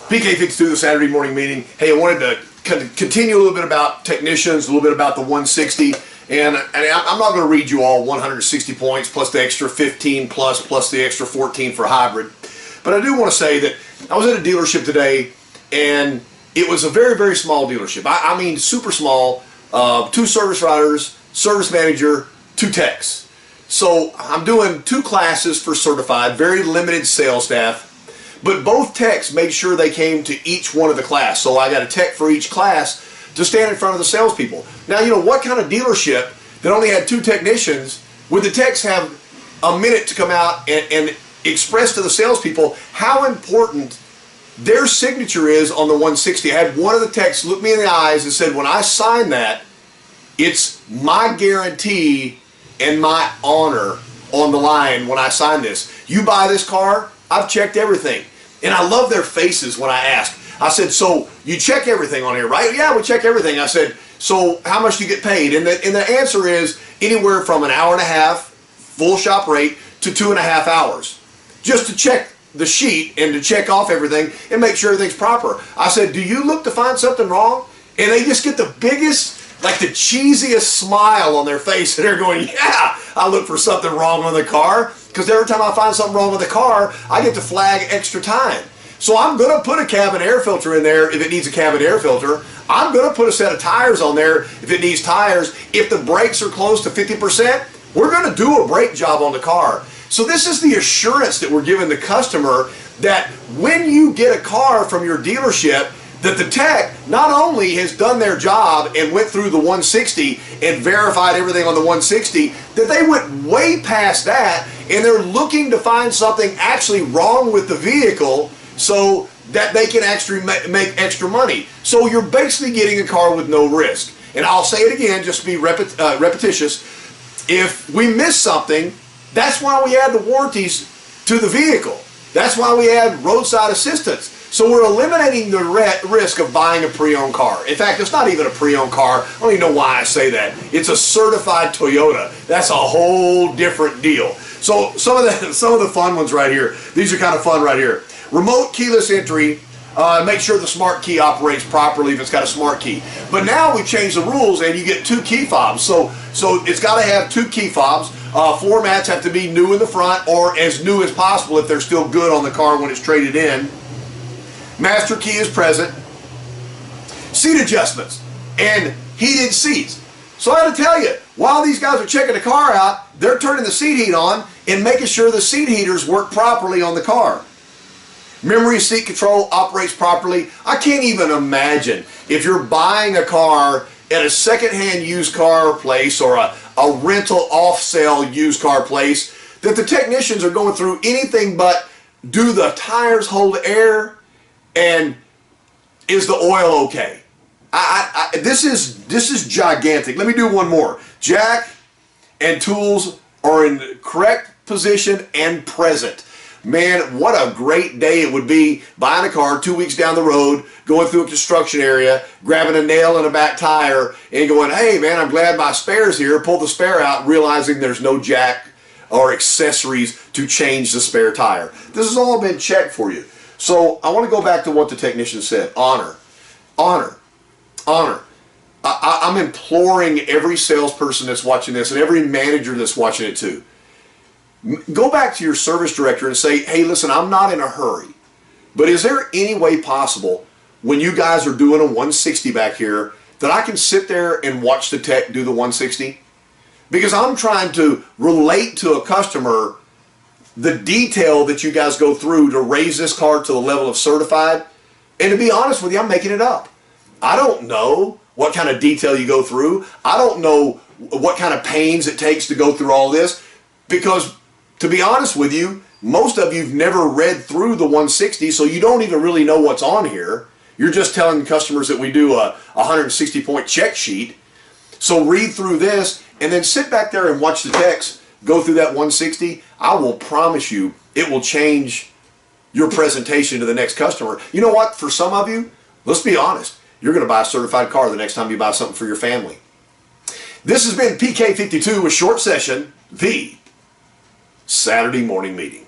PK52, the Saturday morning meeting. Hey, I wanted to kind of continue a little bit about technicians, a little bit about the 160, and I'm not going to read you all 160 points plus the extra 15 plus the extra 14 for hybrid. But I do want to say that I was at a dealership today, and it was a very, very small dealership. I mean super small, 2 service writers, service manager, 2 techs. So I'm doing 2 classes for certified, very limited sales staff. But both techs made sure they came to each one of the class. So I got a tech for each class to stand in front of the salespeople. Now, you know, what kind of dealership that only had 2 technicians would the techs have a minute to come out and express to the salespeople how important their signature is on the 160? I had one of the techs look me in the eyes and said, when I sign that, it's my guarantee and my honor on the line when I sign this. You buy this car, I've checked everything. And I love their faces when I ask. I said, so you check everything on here, right? Yeah, we check everything. I said, so how much do you get paid? And the answer is anywhere from an hour and a half, full shop rate, to 2.5 hours. Just to check the sheet and to check off everything and make sure everything's proper. I said, do you look to find something wrong? And they just get the biggest, like the cheesiest smile on their face, and they're going, yeah, I look for something wrong on the car. Because every time I find something wrong with the car, I get to flag extra time. So I'm going to put a cabin air filter in there if it needs a cabin air filter. I'm going to put a set of tires on there if it needs tires. If the brakes are close to 50%, we're going to do a brake job on the car. So this is the assurance that we're giving the customer that when you get a car from your dealership, that the tech not only has done their job and went through the 160 and verified everything on the 160, that they went way past that and they're looking to find something actually wrong with the vehicle so that they can actually make extra money. So you're basically getting a car with no risk. And I'll say it again, just to be repetitious. If we miss something, that's why we add the warranties to the vehicle. That's why we add roadside assistance. So we're eliminating the risk of buying a pre-owned car. In fact, it's not even a pre-owned car. I don't even know why I say that. It's a certified Toyota. That's a whole different deal. So some of the fun ones right here. These are kind of fun right here. Remote keyless entry. Make sure the smart key operates properly if it's got a smart key. But now we changed the rules and you get 2 key fobs. So it's got to have 2 key fobs. Floor mats have to be new in the front or as new as possible if they're still good on the car when it's traded in. Master key is present. Seat adjustments and heated seats. So I got to tell you, while these guys are checking the car out, they're turning the seat heat on and making sure the seat heaters work properly on the car. Memory seat control operates properly. I can't even imagine if you're buying a car at a secondhand used car place or a rental off-sale used car place that the technicians are going through anything but do the tires hold air and is the oil okay? This is gigantic. Let me do one more. Jack and tools are in the correct position and present. Man, what a great day it would be buying a car 2 weeks down the road, going through a construction area, grabbing a nail in a back tire, and going, hey man, I'm glad my spare's here. Pull the spare out, realizing there's no jack or accessories to change the spare tire. This has all been checked for you. So I want to go back to what the technician said. Honor. Honor. Honor. I'm imploring every salesperson that's watching this and every manager that's watching it too. Go back to your service director and say, hey, listen, I'm not in a hurry, but is there any way possible when you guys are doing a 160 back here that I can sit there and watch the tech do the 160? Because I'm trying to relate to a customer the detail that you guys go through to raise this car to the level of certified. And to be honest with you, I'm making it up. I don't know what kind of detail you go through. I don't know what kind of pains it takes to go through all this, because to be honest with you, most of you've never read through the 160, so you don't even really know what's on here. You're just telling customers that we do a 160-point check sheet. So read through this and then sit back there and watch the techs go through that 160. I will promise you it will change your presentation to the next customer. You know what? For some of you, let's be honest, you're going to buy a certified car the next time you buy something for your family. This has been PK52 with Short Session, the Saturday morning meeting.